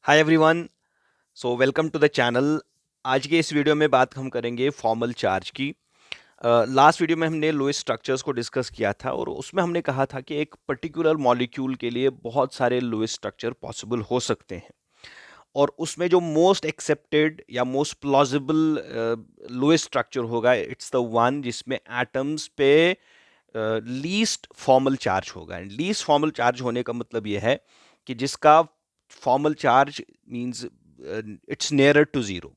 Hi everyone. So welcome to the channel. आज के इस वीडियो में बात हम करेंगे फॉर्मल चार्ज की। लास्ट वीडियो में हमने लोएस्ट स्ट्रक्चर्स को डिस्कस किया था और उसमें हमने कहा था कि एक पर्टिकुलर मॉलिक्यूल के लिए बहुत सारे लोएस्ट स्ट्रक्चर पॉसिबल हो सकते हैं और उसमें जो मोस्ट एक्सेप्टेड या मोस्ट प्लॉजिबल लोएस्ट स्ट्रक्चर होगा, इट्स द वन जिसमें एटम्स पे लीस्ट फॉर्मल चार्ज होगा। एंड लीस्ट फॉर्मल चार्ज होने का मतलब यह है कि जिसका formal charge means it's nearer to zero.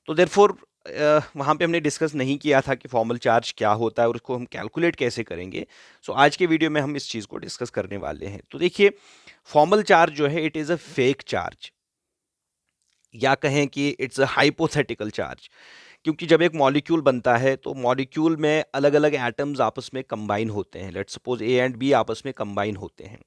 तो देयरफॉर वहाँ पे हमने डिस्कस नहीं किया था कि फॉर्मल चार्ज क्या होता है और उसको हम कैलकुलेट कैसे करेंगे। सो आज के वीडियो में हम इस चीज़ को डिस्कस करने वाले हैं। तो देखिए, फॉर्मल चार्ज जो है it is a fake charge, या कहें कि इट्स अ हाइपोथेटिकल चार्ज। क्योंकि जब एक मॉलिक्यूल बनता है तो मॉलिक्यूल में अलग अलग एटम्स आपस में कंबाइन होते हैं। Let's suppose A and B आपस में कंबाइन होते हैं,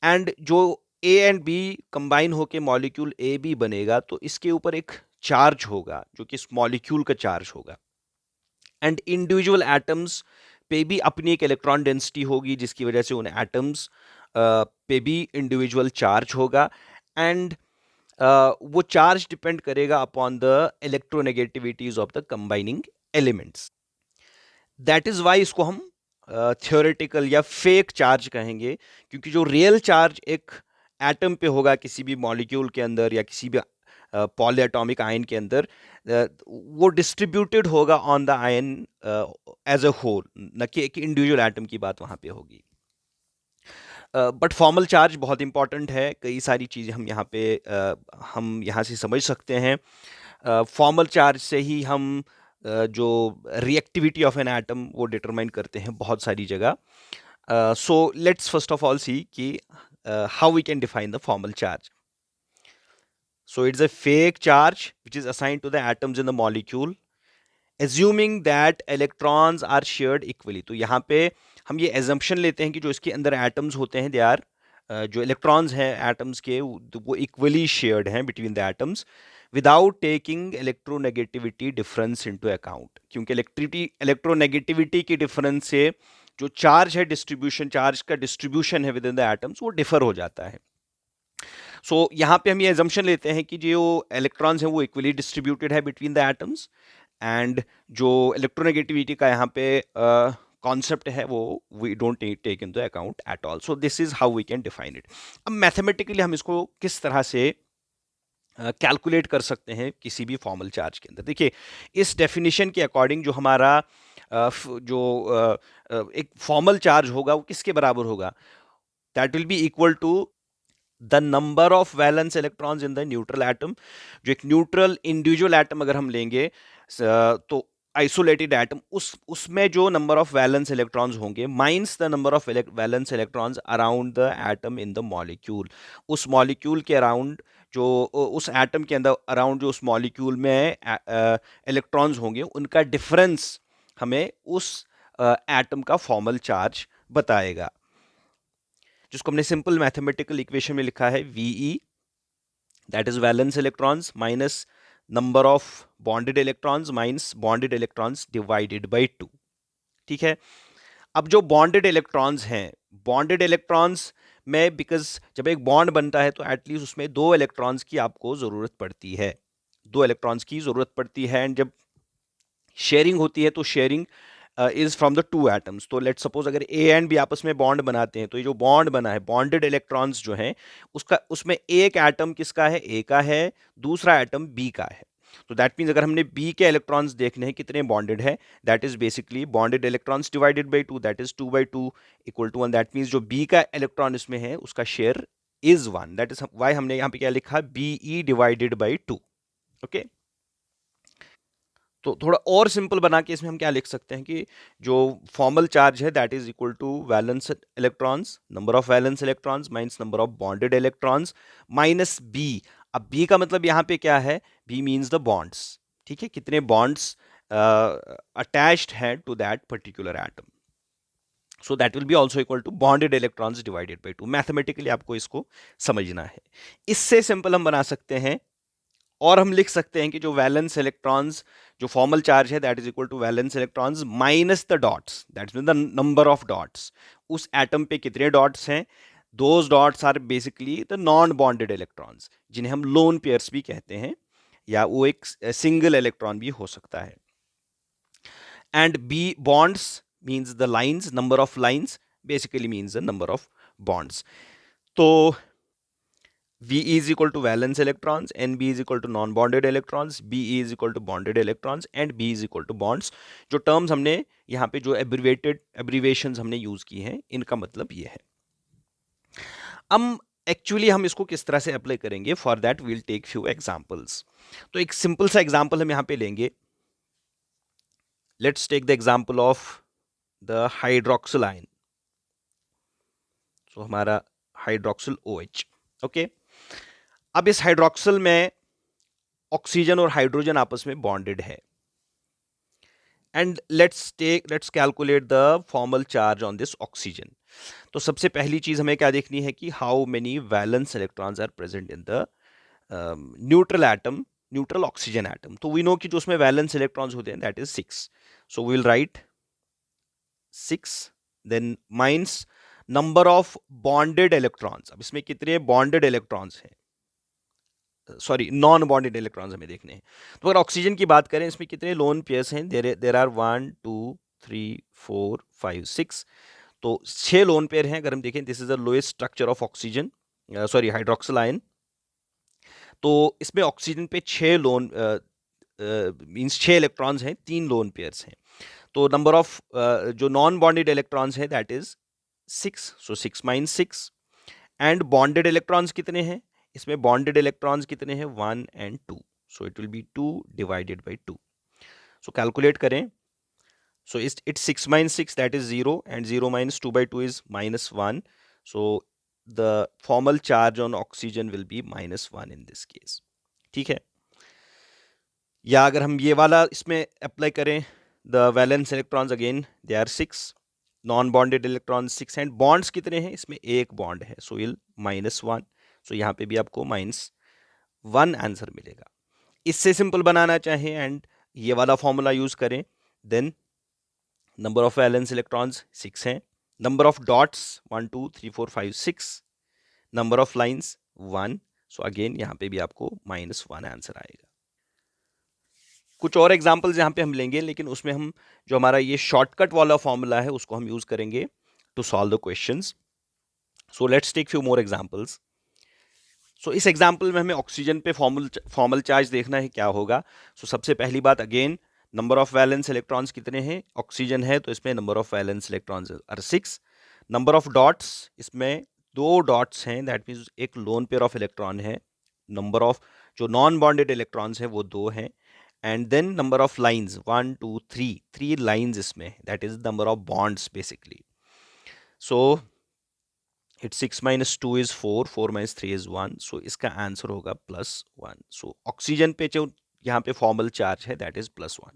एंड जो ए एंड बी कंबाइन होके मॉलिक्यूल ए बी बनेगा तो इसके ऊपर एक चार्ज होगा जो कि इस मॉलिक्यूल का चार्ज होगा। एंड इंडिविजुअल एटम्स पे भी अपनी एक इलेक्ट्रॉन डेंसिटी होगी जिसकी वजह से उन एटम्स पे भी इंडिविजुअल चार्ज होगा। एंड वो चार्ज डिपेंड करेगा upon the electronegativities of the combining elements. That is why इसको हम थियोरेटिकल या फेक चार्ज कहेंगे, क्योंकि जो रियल चार्ज एक एटम पे होगा किसी भी मॉलिक्यूल के अंदर या किसी भी पॉली एटॉमिक आयन के अंदर, वो डिस्ट्रीब्यूटेड होगा on the ion as a whole, न कि एक इंडिविजुअल एटम की बात वहाँ पे होगी। बट फॉर्मल चार्ज बहुत इंपॉर्टेंट है। कई सारी चीज़ें हम यहाँ से समझ सकते हैं। फॉर्मल चार्ज से ही हम जो रिएक्टिविटी ऑफ एन एटम वो डिटरमाइन करते हैं बहुत सारी जगह। So let's first of all see कि how we can define the formal charge. So it's a fake charge which is assigned to the atoms in the molecule, assuming that electrons are shared equally. तो यहाँ पे हम ये assumption लेते हैं कि जो इसके अंदर atoms होते हैं, they are जो electrons हैं atoms के वो equally shared हैं between the atoms without taking electronegativity difference into account. क्योंकि electronegativity की difference से जो charge है distribution, charge का distribution है within the atoms वो differ हो जाता है। सो यहाँ पे हम ये एजम्पशन लेते हैं कि जो इलेक्ट्रॉन्स हैं वो इक्वली डिस्ट्रीब्यूटेड है बिटवीन द एटम्स, एंड जो इलेक्ट्रोनेगेटिविटी का यहाँ पे कॉन्सेप्ट है वो we don't take in the account at all. So this is how we can define it. अब मैथमेटिकली हम इसको किस तरह से कैलकुलेट कर सकते हैं किसी भी फॉर्मल चार्ज के अंदर। देखिए, इस डेफिनेशन के अकॉर्डिंग जो हमारा एक फॉर्मल चार्ज होगा वो किसके बराबर होगा? That will be equal to the number of valence electrons in the neutral atom. जो एक न्यूट्रल इंडिविजुअल एटम अगर हम लेंगे, तो आइसोलेटेड एटम, उसमें जो नंबर ऑफ वैलेंस इलेक्ट्रॉन्स होंगे minus the number of valence electrons around the atom in the molecule. उस मॉलिक्यूल के अराउंड जो उस एटम के अंदर अराउंड जो उस मॉलिक्यूल में इलेक्ट्रॉन्स होंगे उनका डिफरेंस हमें उस एटम का फॉर्मल चार्ज बताएगा, जिसको हमने सिंपल मैथमेटिकल इक्वेशन में लिखा है VE, that is valence electrons minus number of bonded electrons minus bonded electrons divided by 2। ठीक है। अब जो बॉन्डेड इलेक्ट्रॉन्स हैं, बॉन्डेड इलेक्ट्रॉन्स में बिकॉज जब एक बॉन्ड बनता है तो एटलीस्ट उसमें 2 इलेक्ट्रॉन्स की आपको जरूरत पड़ती है, 2 इलेक्ट्रॉन्स की जरूरत पड़ती है। एंड जब शेयरिंग होती है तो sharing is from the 2 atoms. तो लेट्स सपोज अगर ए एंड बी आपस में बॉन्ड बनाते हैं तो ये जो बॉन्ड बना है, बॉन्डेड इलेक्ट्रॉन्स जो हैं, उसका उसमें एक एटम किसका है? ए का है, दूसरा एटम बी का है। तो दैट मीन्स अगर हमने बी के इलेक्ट्रॉन्स देखने हैं कितने बॉन्डेड है, that is basically bonded electrons divided by 2, that is 2/2 equal to 1। That means जो बी का इलेक्ट्रॉन इसमें है उसका share is 1। That is why हमने यहाँ पे क्या लिखा, B E divided by 2। Okay. तो थोड़ा और सिंपल बना के इसमें हम क्या लिख सकते हैं कि जो फॉर्मल चार्ज है that is equal to valence electrons, number of valence electrons minus number of bonded electrons minus B. अब बी का मतलब यहाँ पे क्या है? B means the bonds. ठीक है, कितने बॉन्ड्स अटैच्ड हैं to that particular atom. So that will be also equal to bonded electrons divided by 2। Mathematically आपको इसको समझना है। इससे सिंपल हम बना सकते हैं और हम लिख सकते हैं कि जो वैलेंस इलेक्ट्रॉन्स, जो फॉर्मल चार्ज है that is equal to valence electrons minus the dots, that mean the number of dots. उस एटम पे कितने डॉट्स हैं, those dots are basically the non bonded electrons, जिन्हें हम लोन पेयर्स भी कहते हैं, या वो एक सिंगल इलेक्ट्रॉन भी हो सकता है। And B bonds means the lines, number of lines basically means the number of bonds. तो VE is equal to valence electrons, NB is equal to non-bonded electrons, BE is equal to bonded electrons and B is equal to bonds। जो terms हमने यहाँ पे जो abbreviations हमने use की हैं, इनका मतलब ये है। एक्चुअली हम इसको किस तरह से अप्लाई करेंगे, for that we'll take few examples. तो एक सिंपल सा एग्जांपल हम यहाँ पे लेंगे। Let's take the example of the hydroxyl ion. So हमारा हाइड्रोक्सिल OH, ओके। अब इस हाइड्रोक्सिल में ऑक्सीजन और हाइड्रोजन आपस में बॉन्डेड है, and let's calculate the formal charge on this oxygen. तो सबसे पहली चीज हमें क्या देखनी है कि how many valence electrons are present in the neutral atom, neutral oxygen atom. तो वी नो कि जो उसमें वैलेंस इलेक्ट्रॉन्स होते हैं that is 6। So we will write 6, then minus number of bonded electrons. अब इसमें कितने बॉन्डेड इलेक्ट्रॉन्स हैं, सॉरी नॉन बॉन्डेड इलेक्ट्रॉन्स हमें देखने हैं। तो अगर ऑक्सीजन की बात करें, इसमें कितने लोन पेयर्स हैं, देर आर 1 2 3 4 5 6। तो 6 लोन पेयर हैं। अगर हम देखें, this is the lowest structure of oxygen, sorry hydroxyl ion. तो इसमें ऑक्सीजन पे 6 लोन मींस 6 इलेक्ट्रॉन्स हैं, 3 लोन पेयर्स हैं। तो नंबर ऑफ जो नॉन बॉन्डेड इलेक्ट्रॉन्स हैं that is 6। So 6 minus 6। And bonded electrons कितने हैं, इसमें बॉन्डेड इलेक्ट्रॉन्स कितने हैं, 1 and 2। So it will be 2 divided by 2। So calculate करें। So it's 6 minus 6, that is 0, and 0 minus 2 by 2 is minus 1. So the formal charge on oxygen will be minus 1 in this case. ठीक है। या अगर हम ये वाला इसमें apply करें, the valence electrons again they are 6, non bonded electron 6, and bonds कितने हैं, इसमें एक बॉन्ड है, सो विल -1। सो यहाँ पे भी आपको -1 आंसर मिलेगा। इससे सिंपल बनाना चाहें एंड ये वाला फॉर्मूला यूज करें, then number of valence electrons 6 हैं, number of dots 1 2 3 4 5 6, number of lines 1। So again यहाँ पे भी आपको -1 आंसर आएगा। कुछ और एग्जांपल्स यहाँ पे हम लेंगे, लेकिन उसमें हम जो हमारा ये शॉर्टकट वाला फॉर्मूला है उसको हम यूज करेंगे to solve the questions. So let's take few more examples. So इस एग्जांपल में हमें ऑक्सीजन पे फॉर्मल चार्ज देखना है क्या होगा। सो सबसे पहली बात, again number of valence electrons कितने हैं, ऑक्सीजन है तो इसमें number of valence electrons are 6। Number of dots, इसमें 2 डॉट्स हैं, दैट मीन्स एक लोन पेयर ऑफ इलेक्ट्रॉन है। नंबर ऑफ जो नॉन बॉन्डेड इलेक्ट्रॉन्स हैं वो 2 हैं। And then number of lines 1 2 3 lines इसमें, that is number of bonds basically. So it 6 minus 2 is 4, 4 minus 3 is 1, सो इसका आंसर होगा +1। सो ऑक्सीजन पे जो यहाँ पे फॉर्मल चार्ज है that is +1।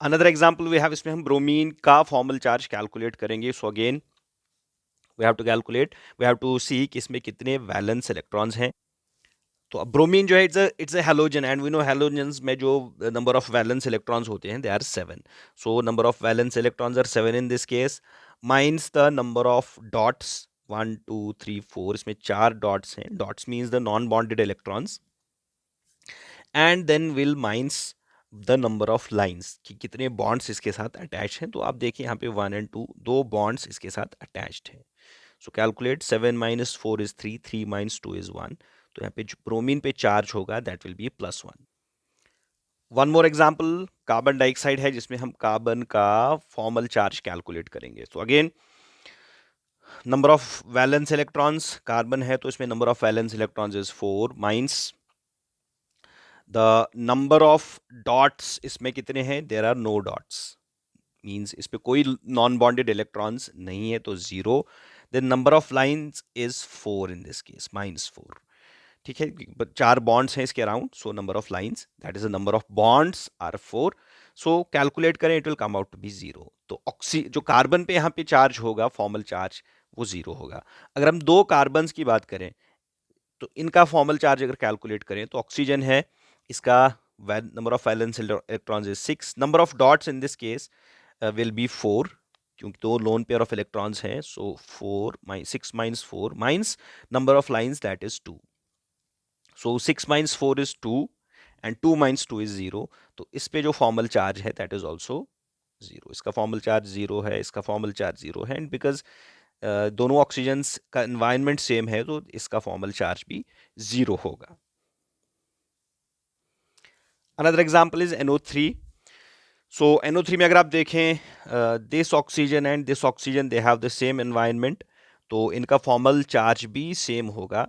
Another example we have, इसमें हम ब्रोमीन का फॉर्मल चार्ज कैलकुलेट करेंगे। So again we have to calculate, we have to see कि इसमें कितने वैलेंस इलेक्ट्रॉन्स हैं। तो अब ब्रोमीन जो है it's a halogen, and we know halogens में जो नंबर ऑफ वैलेंस इलेक्ट्रॉन्स होते हैं they are 7। So number of valence electrons are 7 in this case, minus the number of dots 1 2 3 4, इसमें 4 डॉट्स हैं, dots means the non bonded electrons. And then will minus the number of lines कि कितने bonds इसके साथ attach हैं। तो आप देखिए यहाँ पे 1 and 2 दो बॉन्ड्स इसके साथ अटैच्ड हैं। सो calculate 7 minus 4 is 3, 3 minus 2 is 1। तो यहाँ पे जो ब्रोमीन पे चार्ज होगा that will B +1। One more example, carbon dioxide है जिसमें हम कार्बन का फॉर्मल चार्ज कैलकुलेट करेंगे। तो again number of valence electrons, carbon है तो इसमें number of valence electrons is 4, minus the number of dots, इसमें कितने हैं, there are no dots, means इस पे कोई नॉन बॉन्डेड इलेक्ट्रॉन्स नहीं है तो 0। Then number of lines is 4 in this case, -4। ठीक है, 4 बॉन्ड्स हैं इसके around, so number of lines that is the number of bonds are 4। So calculate करें, it will come out to be 0। तो जो कार्बन पे यहाँ पे चार्ज होगा फॉर्मल चार्ज वो 0 होगा। अगर हम 2 कार्बन्स की बात करें तो इनका फॉर्मल चार्ज अगर कैलकुलेट करें तो ऑक्सीजन है, इसका number of valence electrons is 6, number of dots in this case will be 4। क्योंकि दो लोन पेयर ऑफ इलेक्ट्रॉन्स हैं, सो 6 minus 4 minus number of lines that is 2. So 6 minus 4 is 2 and 2 minus 2 is 0. तो इस पे जो formal charge है that is also 0. इसका formal charge 0 है, इसका फॉर्मल चार्ज 0 है, एंड बिकॉज दोनों ऑक्सीजन्स का एनवायरनमेंट सेम है तो इसका फॉर्मल चार्ज भी 0 होगा. Another example is NO3. So NO3 में अगर आप देखें this oxygen and this oxygen they have the same environment, तो इनका फॉर्मल चार्ज भी सेम होगा.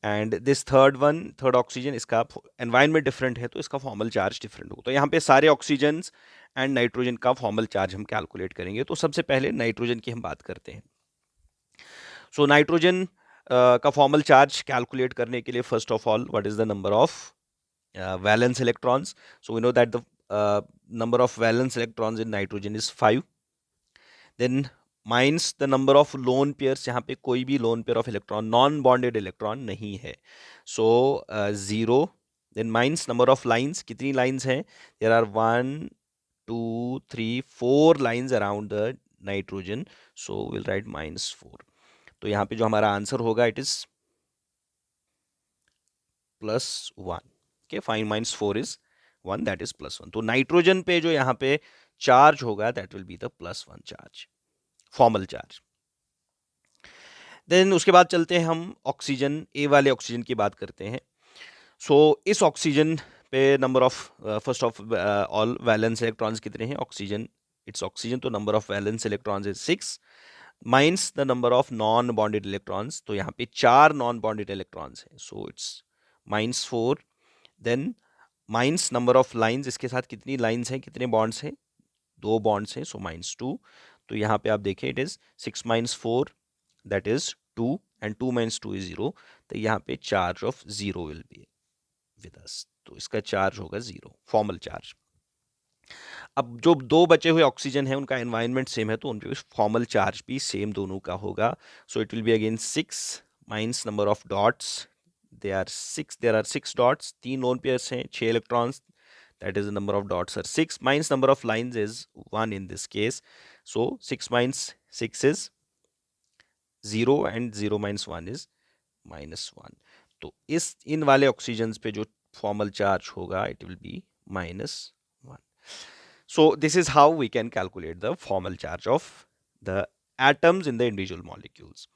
एंड दिस थर्ड ऑक्सीजन, इसका एनवायरनमेंट डिफरेंट है तो इसका फॉर्मल चार्ज डिफरेंट होगा. तो यहाँ पे सारे ऑक्सीजन एंड नाइट्रोजन का फॉर्मल चार्ज हम कैलकुलेट करेंगे. तो सबसे पहले नाइट्रोजन की हम बात करते हैं. सो नाइट्रोजन का फॉर्मल चार्ज कैलकुलेट करने के लिए first of all what is the number of valence electrons. So we know that the number of valence electrons in nitrogen is 5. Then minus the number of lone pairs, यहाँ पे कोई भी lone pair of electron non bonded electron नहीं है, so 0. Then minus number of lines, कितनी lines हैं? There are 1 2 3 4 lines around the nitrogen, so we'll write -4. तो यहाँ पे जो हमारा आंसर होगा it is +1. Okay, fine minus 4 is 1, that is +1. तो नाइट्रोजन पे जो यहाँ पे चार्ज होगा that will be the +1 charge, formal charge. Then उसके बाद चलते हैं हम ऑक्सीजन, ए वाले ऑक्सीजन की बात करते हैं. सो इस ऑक्सीजन पे number of first of all valence electrons कितने हैं? ऑक्सीजन, इट्स ऑक्सीजन, तो number of valence electrons is 6 minus the number of non bonded electrons. तो यहाँ पे 4 नॉन बॉन्डेड इलेक्ट्रॉन्स हैं, so it's -4. Then minus number of lines, इसके साथ कितनी लाइंस हैं, कितने बॉन्ड्स हैं? 2 बॉन्ड्स हैं, सो -2. तो यहाँ पे आप देखें it is 6 minus 4 that is 2 and 2 minus 2 is 0. तो यहाँ पे charge of 0 will be with us, तो इसका चार्ज होगा 0, फॉर्मल चार्ज. अब जो दो बचे हुए ऑक्सीजन है उनका एनवायरनमेंट सेम है तो उन पे फॉर्मल चार्ज भी सेम दोनों का होगा. So it will be again 6 minus number of dots, there are 6 dots, 3 lone pairs हैं, 6 electrons, that is the number of dots are 6 minus number of lines is 1 in this case. So 6 minus 6 is 0 and 0 minus 1 is -1. तो इस इन वाले oxygen पे जो formal charge होगा it will be -1. So this is how we can calculate the formal charge of the atoms in the individual molecules.